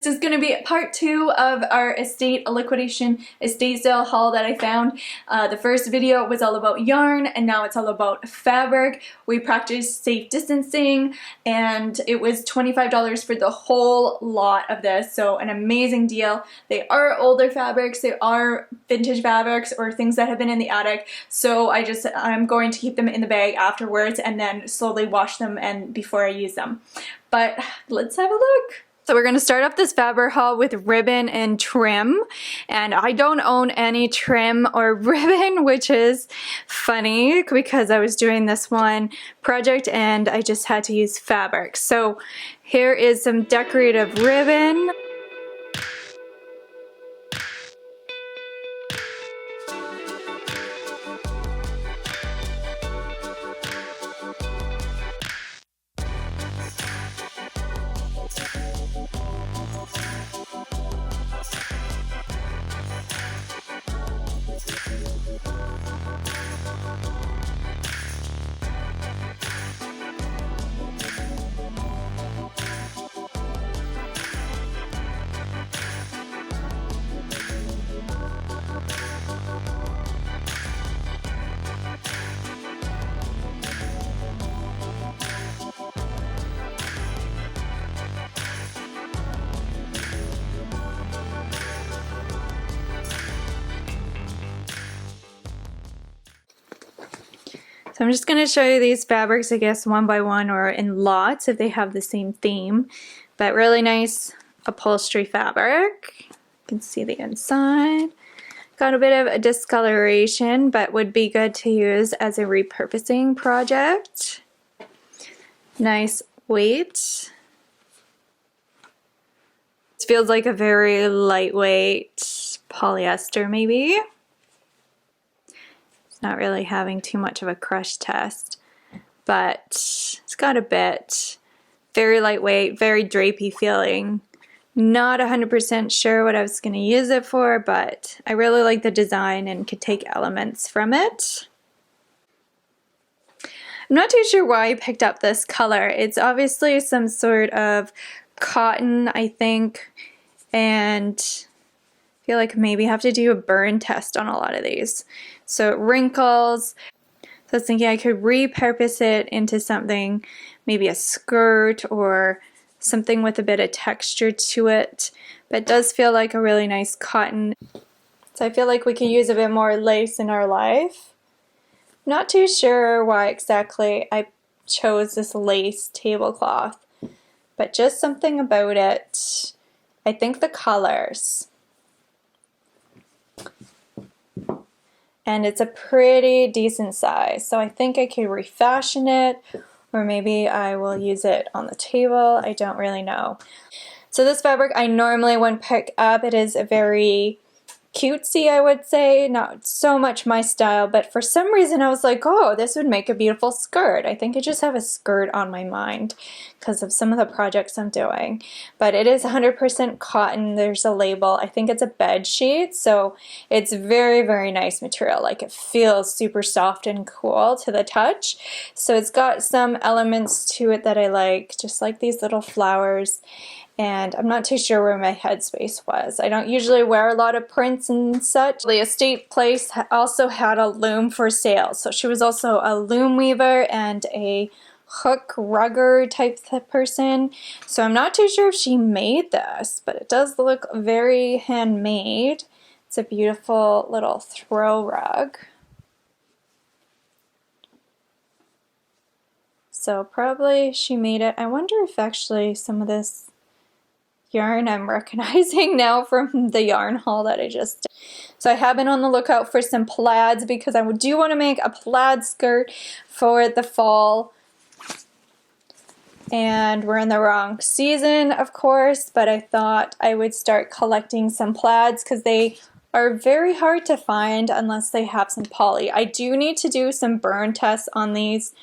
This is going to be part 2 of our estate liquidation estate sale haul that I found. The first video was all about yarn and now it's all about fabric. We practiced safe distancing and it was $25 for the whole lot of this, so an amazing deal. They are older fabrics, they are vintage fabrics or things that have been in the attic, so I'm going to keep them in the bag afterwards and then slowly wash them and before I use them. But let's have a look. So we're going to start off this fabric haul with ribbon and trim, and I don't own any trim or ribbon, which is funny because I was doing this one project and I just had to use fabric. So here is some decorative ribbon. So I'm just going to show you these fabrics, I guess, one by one or in lots if they have the same theme. But really nice upholstery fabric. You can see the inside. Got a bit of a discoloration, but would be good to use as a repurposing project. Nice weight. This feels like a very lightweight polyester maybe. Not really having too much of a crush test, but it's got a bit. Very lightweight, very drapey feeling. Not 100% sure what I was going to use it for, but I really like the design and could take elements from it. I'm not too sure why I picked up this color. It's obviously some sort of cotton, I think, and I feel like maybe have to do a burn test on a lot of these. So it wrinkles. So I was thinking I could repurpose it into something, maybe a skirt or something with a bit of texture to it. But it does feel like a really nice cotton. So I feel like we could use a bit more lace in our life. Not too sure why exactly I chose this lace tablecloth, but just something about it. I think the colors. And it's a pretty decent size, so I think I could refashion it, or maybe I will use it on the table. I don't really know. So this fabric I normally wouldn't pick up. It is a very cutesy, I would say, not so much my style, but for some reason I was like, oh, this would make a beautiful skirt. I think I just have a skirt on my mind because of some of the projects I'm doing. But it is 100% cotton. There's a label. I think it's a bed sheet, so it's very, very nice material. Like, it feels super soft and cool to the touch. So it's got some elements to it that I like, just like these little flowers. And I'm not too sure where my headspace was. I don't usually wear a lot of prints and such. The estate place also had a loom for sale. So she was also a loom weaver and a hook rugger type of person. So I'm not too sure if she made this, but it does look very handmade. It's a beautiful little throw rug. So probably she made it. I wonder if actually some of this yarn I'm recognizing now from the yarn haul that I just did. So I have been on the lookout for some plaids because I do want to make a plaid skirt for the fall. And we're in the wrong season, of course, but I thought I would start collecting some plaids because they are very hard to find unless they have some poly. I do need to do some burn tests on these.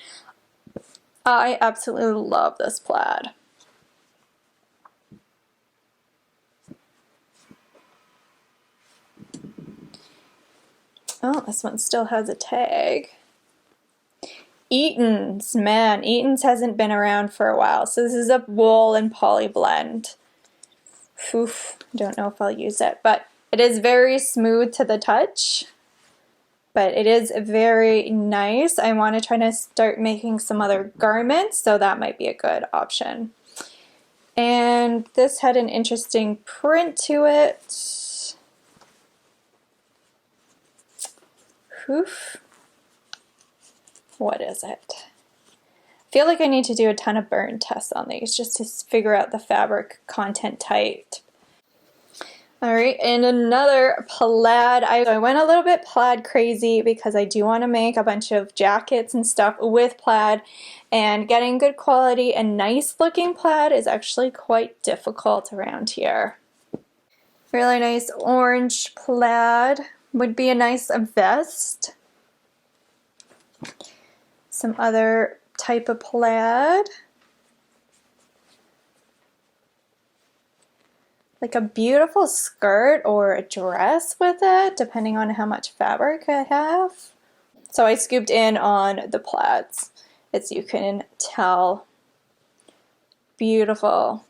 I absolutely love this plaid. Oh, this one still has a tag. Eaton's, man, Eaton's hasn't been around for a while, so this is a wool and poly blend. Oof, don't know if I'll use it, but it is very smooth to the touch. But it is very nice. I want to try to start making some other garments, so that might be a good option. And this had an interesting print to it. Oof. What is it? I feel like I need to do a ton of burn tests on these just to figure out the fabric content type. Alright, and another plaid. I went a little bit plaid crazy because I do want to make a bunch of jackets and stuff with plaid, and getting good quality and nice looking plaid is actually quite difficult around here. Really nice orange plaid would be a nice vest. Some other type of plaid. Like a beautiful skirt or a dress with it, depending on how much fabric I have. So I scooped in on the plaids, as you can tell. Beautiful.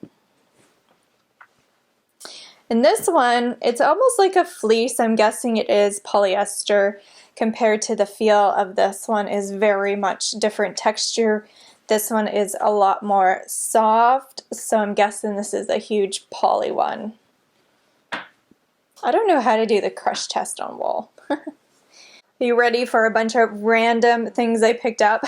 And this one, it's almost like a fleece. I'm guessing it is polyester compared to the feel of this one is very much different texture. This one is a lot more soft, so I'm guessing this is a huge poly one. I don't know how to do the crush test on wool. Are you ready for a bunch of random things I picked up?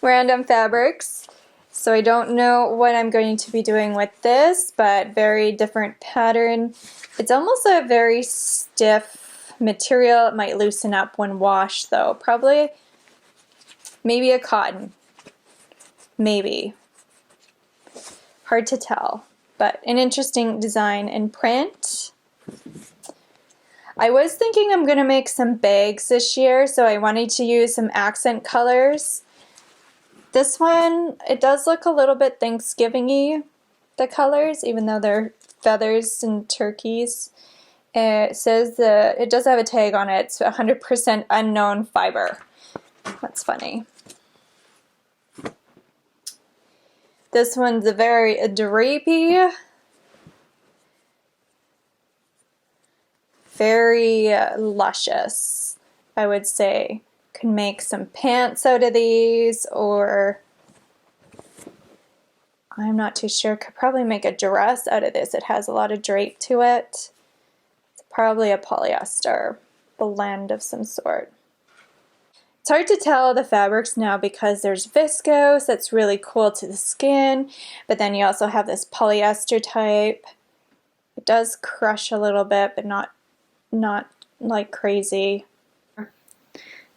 Random fabrics. So I don't know what I'm going to be doing with this, but very different pattern. It's almost a very stiff material. It might loosen up when washed though. Probably maybe a cotton. Maybe. Hard to tell, but an interesting design and print. I was thinking I'm going to make some bags this year, so I wanted to use some accent colors. This one, it does look a little bit Thanksgiving-y, the colors, even though they're feathers and turkeys. It says it does have a tag on it. It's 100% unknown fiber. That's funny. This one's a very drapey, very luscious, I would say. Can make some pants out of these, or I'm not too sure. Could probably make a dress out of this. It has a lot of drape to it. It's probably a polyester blend of some sort. It's hard to tell the fabrics now because there's viscose that's really cool to the skin, but then you also have this polyester type. It does crush a little bit, but not like crazy.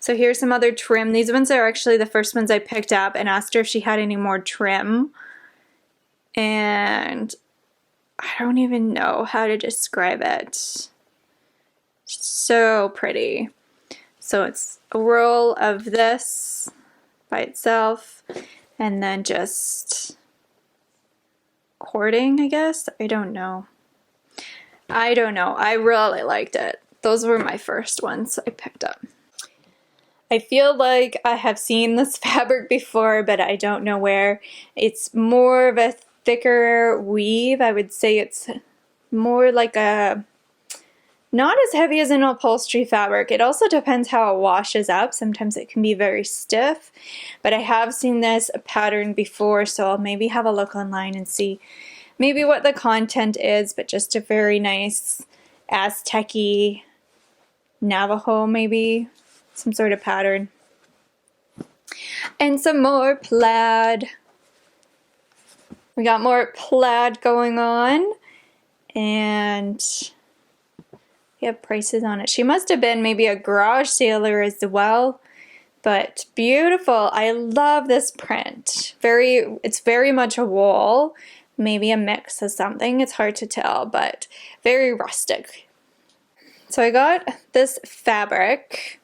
So here's some other trim. These ones are actually the first ones I picked up and asked her if she had any more trim. And I don't even know how to describe it. So pretty. So it's a roll of this by itself, and then just cording, I guess. I don't know. I really liked it. Those were my first ones I picked up. I feel like I have seen this fabric before, but I don't know where. It's more of a thicker weave. I would say it's more like a, not as heavy as an upholstery fabric. It also depends how it washes up. Sometimes it can be very stiff, but I have seen this pattern before, so I'll maybe have a look online and see maybe what the content is, but just a very nice Aztec-y Navajo, maybe some sort of pattern. And some more plaid. We got more plaid going on, and we have prices on it. She must have been maybe a garage sailor as well, but beautiful. I love this print. It's very much a wool, maybe a mix of something. It's hard to tell, but very rustic. So I got this fabric,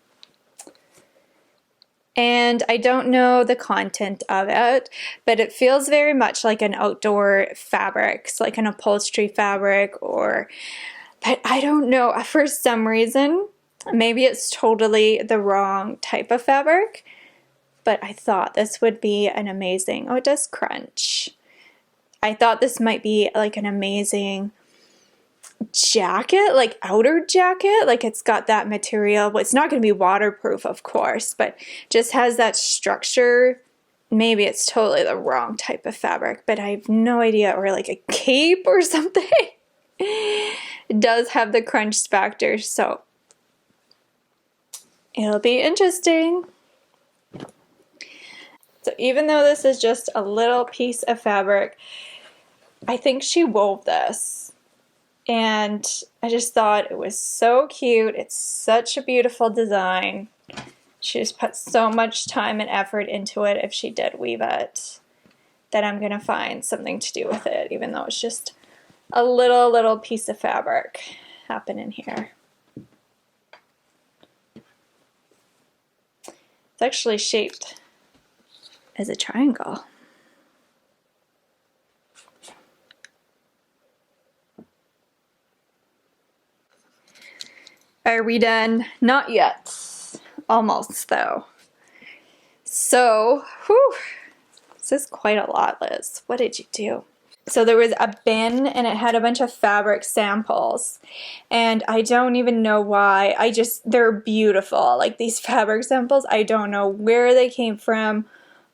and I don't know the content of it, but it feels very much like an outdoor fabric, so like an upholstery fabric, but I don't know, for some reason, maybe it's totally the wrong type of fabric, but I thought this would be an amazing, oh, it does crunch. I thought this might be like an amazing jacket, like outer jacket, like it's got that material. Well, it's not going to be waterproof, of course, but just has that structure. Maybe it's totally the wrong type of fabric, but I have no idea. Or like a cape or something. It does have the crunch factor, so it'll be interesting. So even though this is just a little piece of fabric, I think she wove this. And I just thought it was so cute. It's such a beautiful design. She just put so much time and effort into it if she did weave it, that I'm going to find something to do with it, even though it's just a little piece of fabric happening here. It's actually shaped as a triangle. Are we done? Not yet. Almost, though. So, whew, this is quite a lot, Liz. What did you do? So there was a bin and it had a bunch of fabric samples. And I don't even know why. They're beautiful. Like these fabric samples, I don't know where they came from,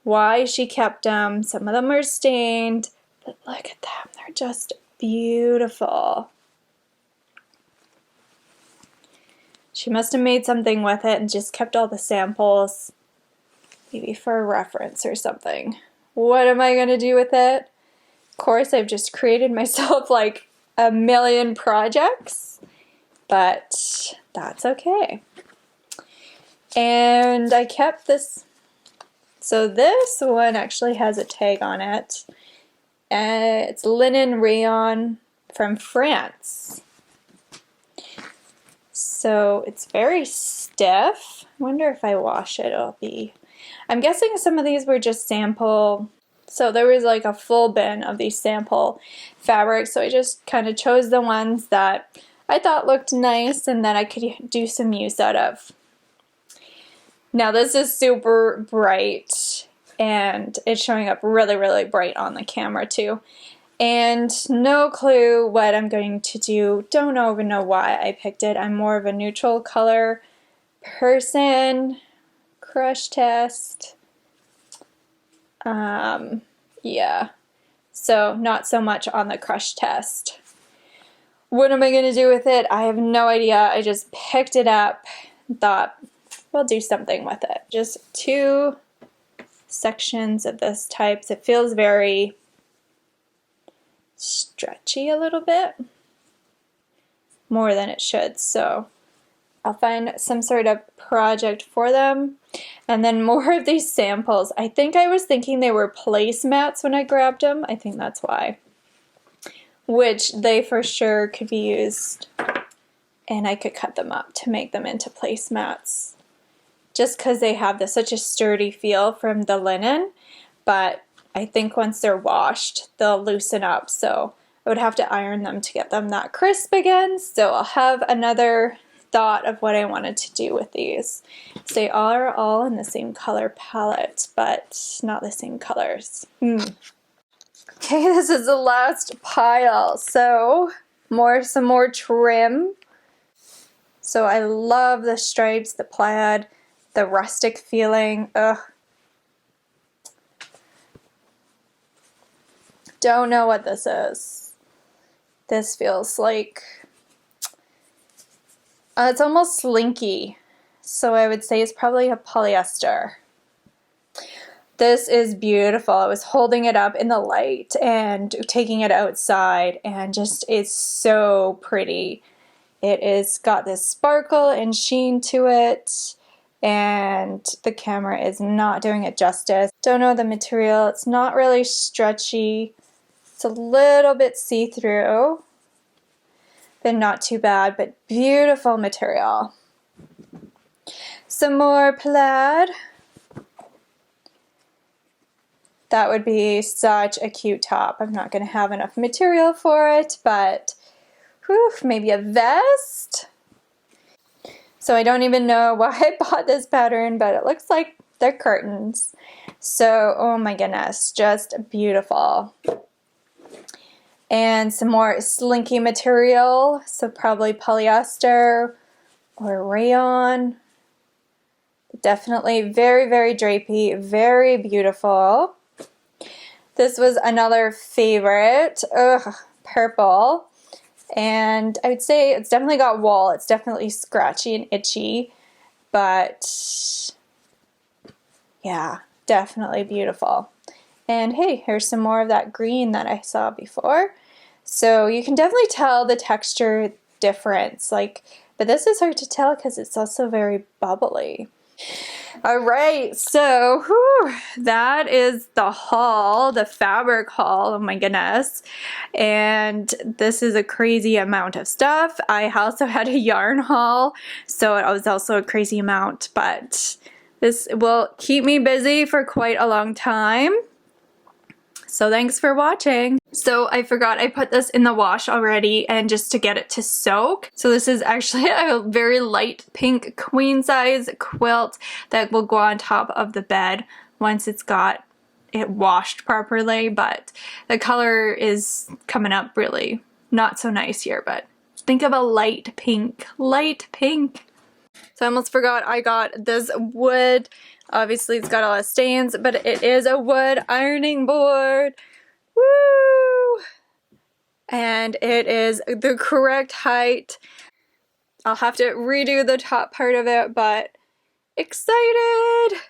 why she kept them. Some of them are stained, but look at them. They're just beautiful. She must have made something with it and just kept all the samples, maybe for a reference or something. What am I going to do with it? Of course, I've just created myself like a million projects, but that's okay. And I kept this. So this one actually has a tag on it. It's linen rayon from France. So it's very stiff. I wonder if I wash it, it'll be... I'm guessing some of these were just sample. So there was like a full bin of these sample fabrics. So I just kind of chose the ones that I thought looked nice and that I could do some use out of. Now this is super bright and it's showing up really bright on the camera too. And no clue what I'm going to do. Don't even know why I picked it. I'm more of a neutral color person. Crush test. Yeah. So not so much on the crush test. What am I going to do with it? I have no idea. I just picked it up. Thought we'll do something with it. Just 2 sections of this type. It feels very stretchy a little bit, more than it should, so I'll find some sort of project for them. And then more of these samples. I think I was thinking they were placemats when I grabbed them. I think that's why. Which they for sure could be used, and I could cut them up to make them into placemats. Just because they have such a sturdy feel from the linen, but I think once they're washed, they'll loosen up, so I would have to iron them to get them that crisp again. So I'll have another thought of what I wanted to do with these. So they are all in the same color palette, but not the same colors. Okay, this is the last pile. So some more trim. So I love the stripes, the plaid, the rustic feeling. Ugh. Don't know what this is. This feels like, it's almost slinky. So I would say it's probably a polyester. This is beautiful. I was holding it up in the light and taking it outside, and just it's so pretty. It is got this sparkle and sheen to it, and the camera is not doing it justice. Don't know the material. It's not really stretchy. It's a little bit see-through, but not too bad, but beautiful material. Some more plaid. That would be such a cute top. I'm not going to have enough material for it, but whew, maybe a vest. So I don't even know why I bought this pattern, but it looks like they're curtains. So, oh my goodness, just beautiful. and some more slinky material, so probably polyester or rayon. Definitely very, very drapey, very beautiful. This was another favorite. Ugh, purple. And I would say it's definitely got wool. It's definitely scratchy and itchy, but yeah, definitely beautiful. And hey, here's some more of that green that I saw before. So you can definitely tell the texture difference, but this is hard to tell because it's also very bubbly. All right, so that is the haul, the fabric haul. Oh my goodness. And this is a crazy amount of stuff. I also had a yarn haul, so it was also a crazy amount, but this will keep me busy for quite a long time. So thanks for watching. So I forgot I put this in the wash already, and just to get it to soak. So this is actually a very light pink queen size quilt that will go on top of the bed once it's got it washed properly, but the color is coming up really not so nice here, but think of a light pink, light pink. So I almost forgot I got this wood. Obviously it's got a lot of stains, but it is a wood ironing board. Woo! And it is the correct height. I'll have to redo the top part of it, but excited!